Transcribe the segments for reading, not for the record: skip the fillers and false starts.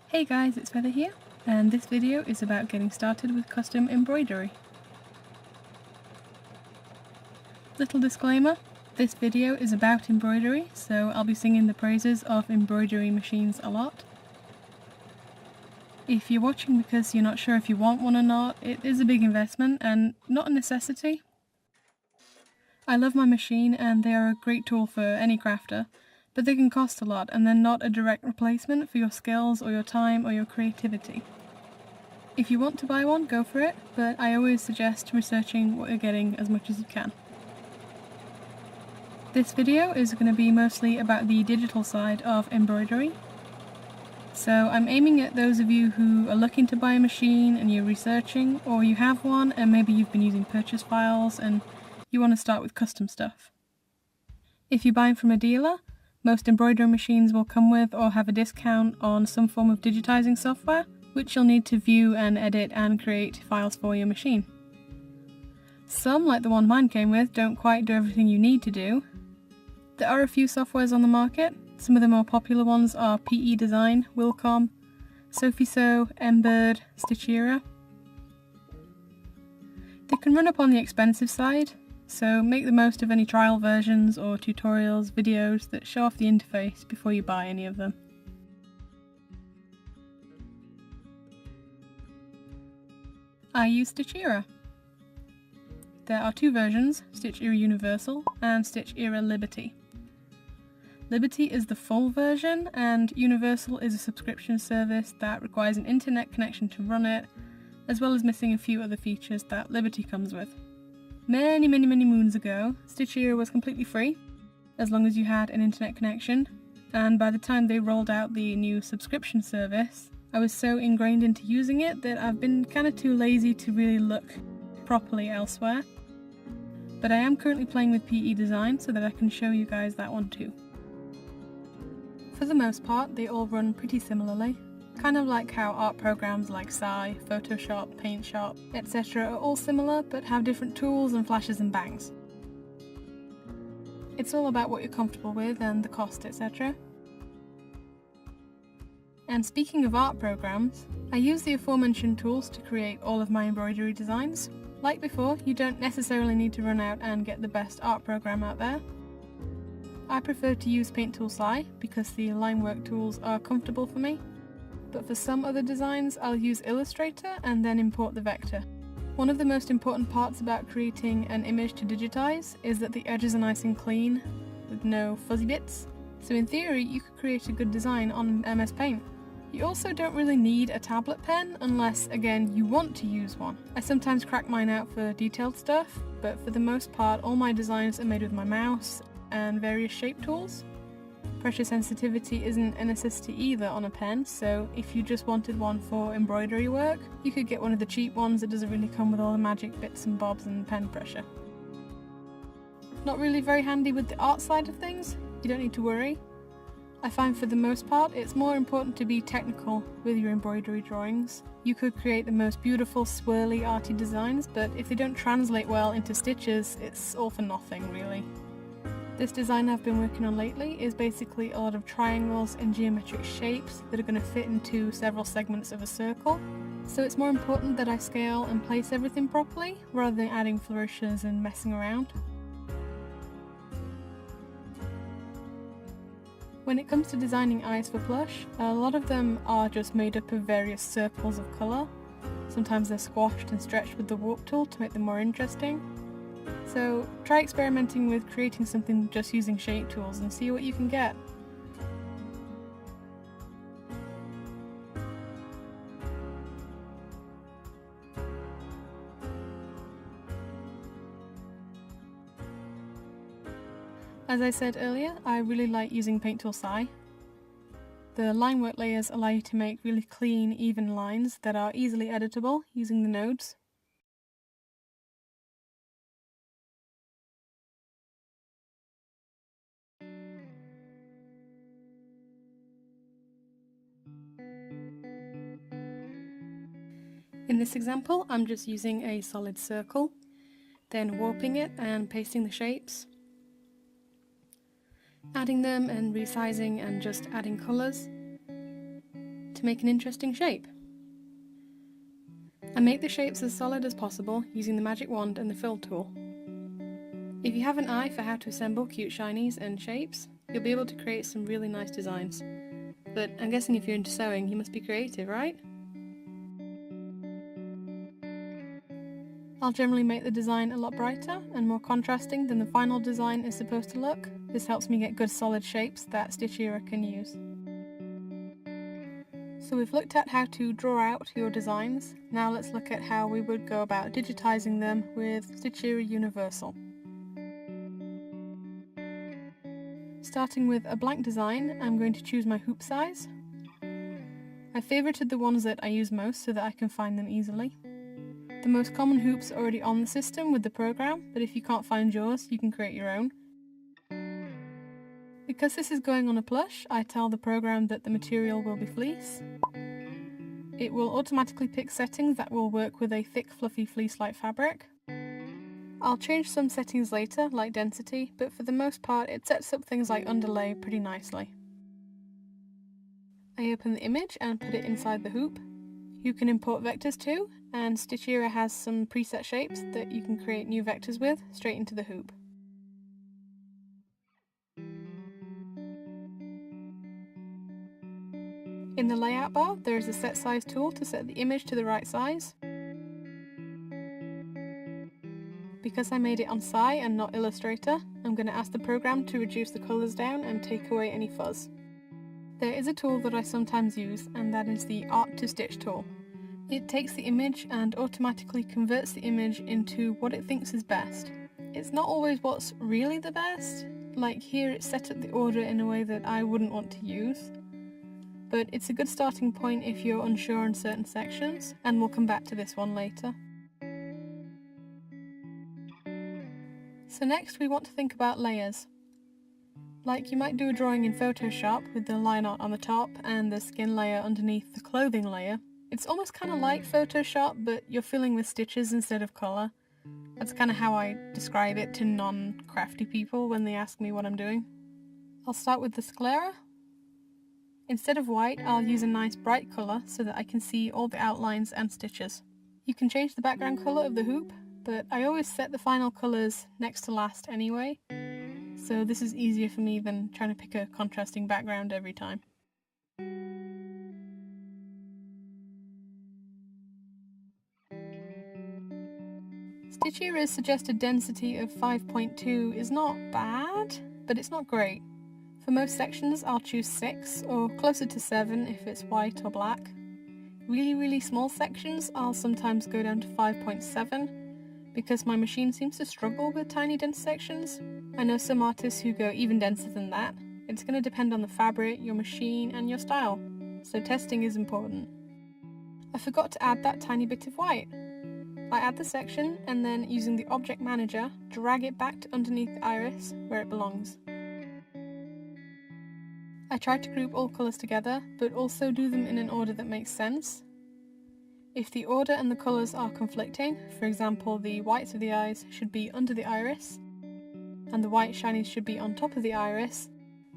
Hey guys, it's Feather here, and this video is about getting started with custom embroidery. Little disclaimer, this video is about embroidery, so I'll be singing the praises of embroidery machines a lot. If you're watching because you're not sure if you want one or not, it is a big investment and not a necessity. I love my machine and they are a great tool for any crafter, but they can cost a lot and they're not a direct replacement for your skills or your time or your creativity. If you want to buy one, go for it, but I always suggest researching what you're getting as much as you can. This video is going to be mostly about the digital side of embroidery. So I'm aiming at those of you who are looking to buy a machine and you're researching, or you have one and maybe you've been using purchase files and you want to start with custom stuff. If you're buying from a dealer, most embroidery machines will come with or have a discount on some form of digitizing software, which you'll need to view and edit and create files for your machine. Some, like the one mine came with, don't quite do everything you need to do. There are a few softwares on the market. Some of the more popular ones are PE Design, Wilcom, Sophiso, Embird, Stitchera. They can run up on the expensive side, so make the most of any trial versions or tutorials, videos that show off the interface before you buy any of them. I use Stitchera. There are two versions, Stitchera Universal and Stitchera Liberty. Liberty is the full version and Universal is a subscription service that requires an internet connection to run it, as well as missing a few other features that Liberty comes with. Many moons ago, Stitchera was completely free, as long as you had an internet connection, and by the time they rolled out the new subscription service, I was so ingrained into using it that I've been kind of too lazy to really look properly elsewhere. But I am currently playing with PE Design so that I can show you guys that one too. For the most part, they all run pretty similarly, kind of like how art programs like Psy, Photoshop, PaintShop, etc. are all similar but have different tools and flashes and bangs. It's all about what you're comfortable with and the cost, etc. And speaking of art programs, I use the aforementioned tools to create all of my embroidery designs. Like before, you don't necessarily need to run out and get the best art program out there. I prefer to use Paint Tool Psy because the line work tools are comfortable for me, but for some other designs I'll use Illustrator and then import the vector. One of the most important parts about creating an image to digitize is that the edges are nice and clean, with no fuzzy bits, so in theory you could create a good design on MS Paint. You also don't really need a tablet pen unless, again, you want to use one. I sometimes crack mine out for detailed stuff, but for the most part all my designs are made with my mouse and various shape tools. Pressure sensitivity isn't a necessity either on a pen, so if you just wanted one for embroidery work, you could get one of the cheap ones that doesn't really come with all the magic bits and bobs and pen pressure. Not really very handy with the art side of things, you don't need to worry. I find for the most part it's more important to be technical with your embroidery drawings. You could create the most beautiful swirly arty designs, but if they don't translate well into stitches, it's all for nothing really. This design I've been working on lately is basically a lot of triangles and geometric shapes that are going to fit into several segments of a circle, so it's more important that I scale and place everything properly rather than adding flourishes and messing around. When it comes to designing eyes for plush, a lot of them are just made up of various circles of colour. Sometimes they're squashed and stretched with the warp tool to make them more interesting. So try experimenting with creating something just using shape tools and see what you can get. As I said earlier, I really like using Paint Tool Psy. The line work layers allow you to make really clean, even lines that are easily editable using the nodes. In this example, I'm just using a solid circle. then warping it and pasting the shapes, adding them and resizing and just adding colours to make an interesting shape. I make the shapes as solid as possible using the magic wand and the fill tool. If you have an eye for how to assemble cute shinies and shapes, you'll be able to create some really nice designs. But I'm guessing if you're into sewing, you must be creative, right? I'll generally make the design a lot brighter and more contrasting than the final design is supposed to look. This helps me get good solid shapes that Stitch Era can use. So we've looked at how to draw out your designs. Now let's look at how we would go about digitizing them with Stitch Era Universal. Starting with a blank design, I'm going to choose my hoop size. I favorited the ones that I use most so that I can find them easily. The most common hoops are already on the system with the program, but if you can't find yours, you can create your own. Because this is going on a plush, I tell the program that the material will be fleece. It will automatically pick settings that will work with a thick, fluffy fleece-like fabric. I'll change some settings later, like density, but for the most part it sets up things like underlay pretty nicely. I open the image and put it inside the hoop. You can import vectors too, and Stitch Era has some preset shapes that you can create new vectors with straight into the hoop. In the layout bar, there is a set size tool to set the image to the right size. Because I made it on Sci and not Illustrator, I'm going to ask the program to reduce the colours down and take away any fuzz. There is a tool that I sometimes use, and that is the Art to Stitch tool. It takes the image and automatically converts the image into what it thinks is best. It's not always what's really the best, like here it's set up the order in a way that I wouldn't want to use. But it's a good starting point if you're unsure on certain sections, and we'll come back to this one later. So next we want to think about layers. Like you might do a drawing in Photoshop with the line art on the top and the skin layer underneath the clothing layer. It's almost kind of like Photoshop, but you're filling with stitches instead of colour. That's kind of how I describe it to non-crafty people when they ask me what I'm doing. I'll start with the sclera. Instead of white, I'll use a nice bright colour so that I can see all the outlines and stitches. You can change the background colour of the hoop, but I always set the final colours next to last anyway, so this is easier for me than trying to pick a contrasting background every time. Stitch Era's suggested density of 5.2 is not bad, but it's not great. For most sections I'll choose 6, or closer to 7 if it's white or black. Really small sections I'll sometimes go down to 5.7, because my machine seems to struggle with tiny dense sections. I know some artists who go even denser than that. It's going to depend on the fabric, your machine, and your style, so testing is important. I forgot to add that tiny bit of white. I add the section and then, using the Object Manager, drag it back to underneath the iris where it belongs. I try to group all colours together, but also do them in an order that makes sense. If the order and the colours are conflicting, for example the whites of the eyes should be under the iris, and the white shinies should be on top of the iris,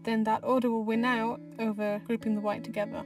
then that order will win out over grouping the white together.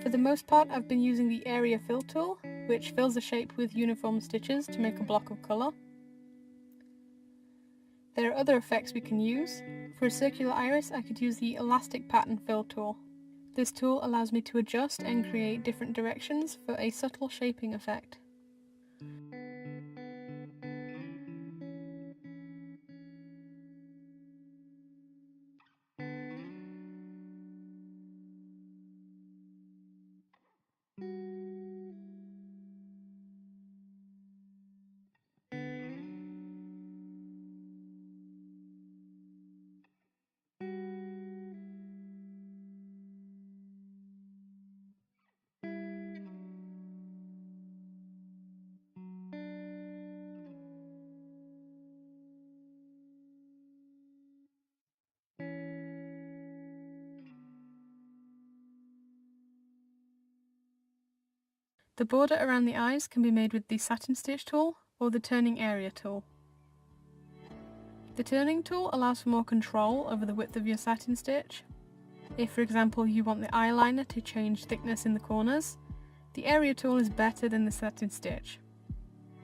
For the most part I've been using the Area Fill tool, which fills the shape with uniform stitches to make a block of colour. There are other effects we can use. For a circular iris I could use the Elastic Pattern Fill tool. This tool allows me to adjust and create different directions for a subtle shaping effect. The border around the eyes can be made with the satin stitch tool or the turning area tool. The turning tool allows for more control over the width of your satin stitch. If, for example, you want the eyeliner to change thickness in the corners, the area tool is better than the satin stitch.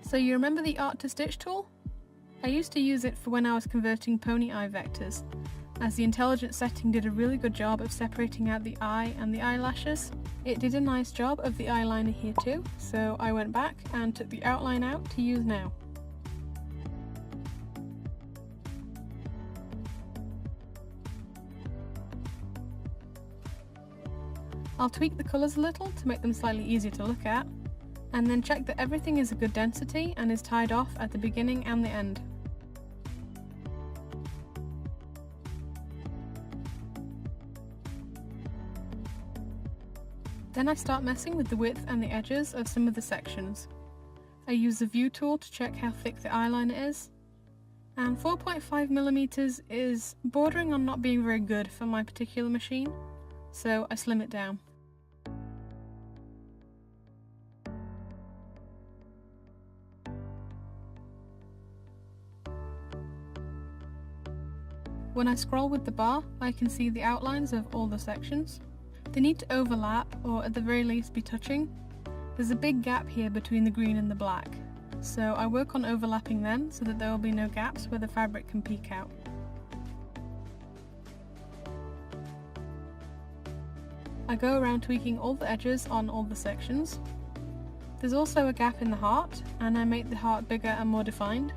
So you remember the Art to Stitch tool? I used to use it for when I was converting pony eye vectors, as the intelligence setting did a really good job of separating out the eye and the eyelashes. It did a nice job of the eyeliner here too, so I went back and took the outline out to use now. I'll tweak the colours a little to make them slightly easier to look at, and then check that everything is a good density and is tied off at the beginning and the end. Then I start messing with the width and the edges of some of the sections. I use the view tool to check how thick the eyeliner is, and 4.5mm is bordering on not being very good for my particular machine, so I slim it down. When I scroll with the bar, I can see the outlines of all the sections. They need to overlap, or at the very least be touching. There's a big gap here between the green and the black, so I work on overlapping them so that there will be no gaps where the fabric can peek out. I go around tweaking all the edges on all the sections. There's also a gap in the heart, and I make the heart bigger and more defined.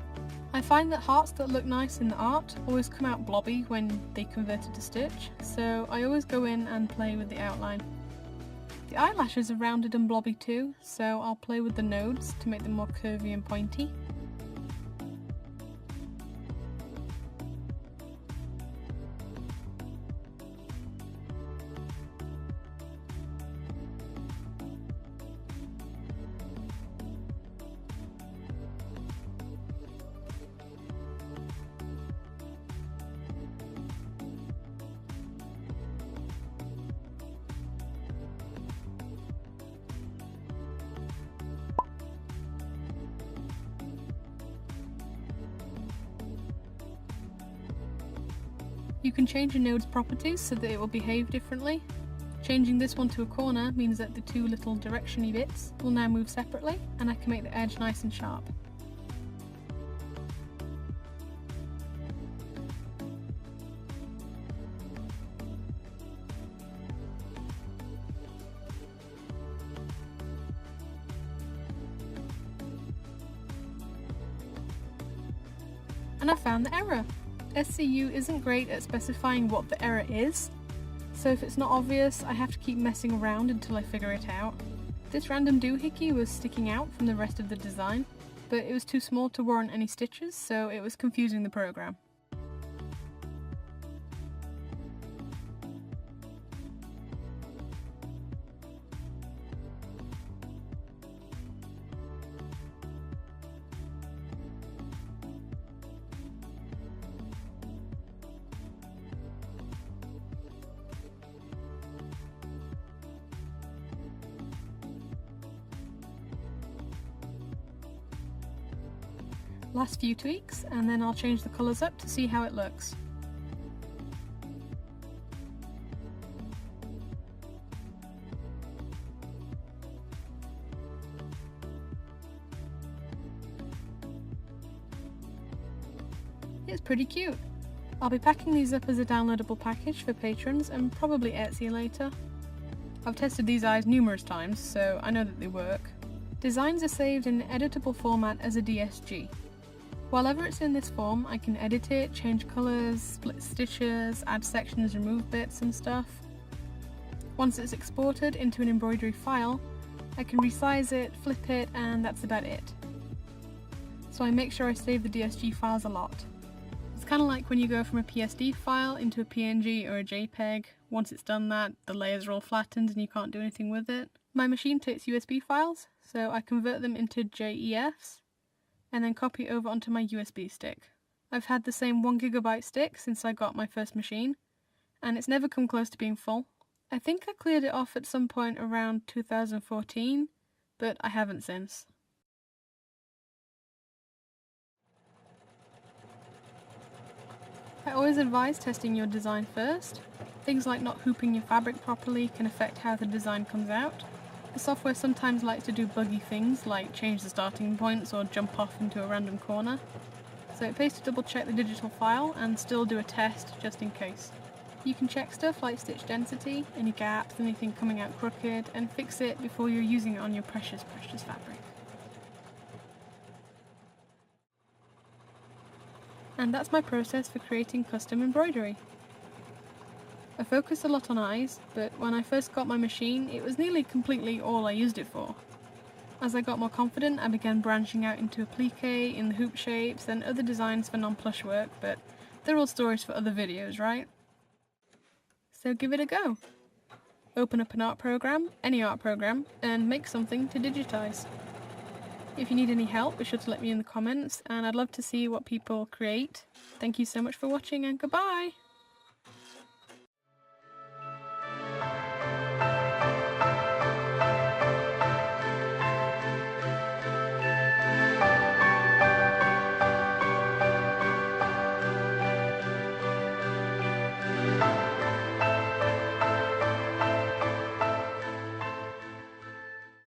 I find that hearts that look nice in the art always come out blobby when they convert it to stitch, so I always go in and play with the outline. The eyelashes are rounded and blobby too, so I'll play with the nodes to make them more curvy and pointy. You can change a node's properties so that it will behave differently. Changing this one to a corner means that the two little direction-y bits will now move separately, and I can make the edge nice and sharp. And I found the error! SCU isn't great at specifying what the error is, so if it's not obvious, I have to keep messing around until I figure it out. This random doohickey was sticking out from the rest of the design, but it was too small to warrant any stitches, so it was confusing the program. Last few tweaks, and then I'll change the colours up to see how it looks. It's pretty cute! I'll be packing these up as a downloadable package for patrons and probably Etsy later. I've tested these eyes numerous times, so I know that they work. Designs are saved in an editable format as a DSG. While ever it's in this form, I can edit it, change colours, split stitches, add sections, remove bits and stuff. Once it's exported into an embroidery file, I can resize it, flip it, and that's about it. So I make sure I save the DSG files a lot. It's kind of like when you go from a PSD file into a PNG or a JPEG. Once it's done that, the layers are all flattened and you can't do anything with it. My machine takes USB files, so I convert them into JEFs, and then copy over onto my USB stick. I've had the same 1GB stick since I got my first machine, and it's never come close to being full. I think I cleared it off at some point around 2014, but I haven't since. I always advise testing your design first. Things like not hooping your fabric properly can affect how the design comes out. The software sometimes likes to do buggy things like change the starting points or jump off into a random corner. So it pays to double check the digital file and still do a test just in case. You can check stuff like stitch density, any gaps, anything coming out crooked, and fix it before you're using it on your precious fabric. And that's my process for creating custom embroidery. I focus a lot on eyes, but when I first got my machine, it was nearly completely all I used it for. As I got more confident, I began branching out into applique in the hoop shapes and other designs for non-plush work, but they're all stories for other videos, right? So give it a go. Open up an art program, any art program, and make something to digitize. If you need any help, be sure to let me in the comments, and I'd love to see what people create. Thank you so much for watching, and goodbye!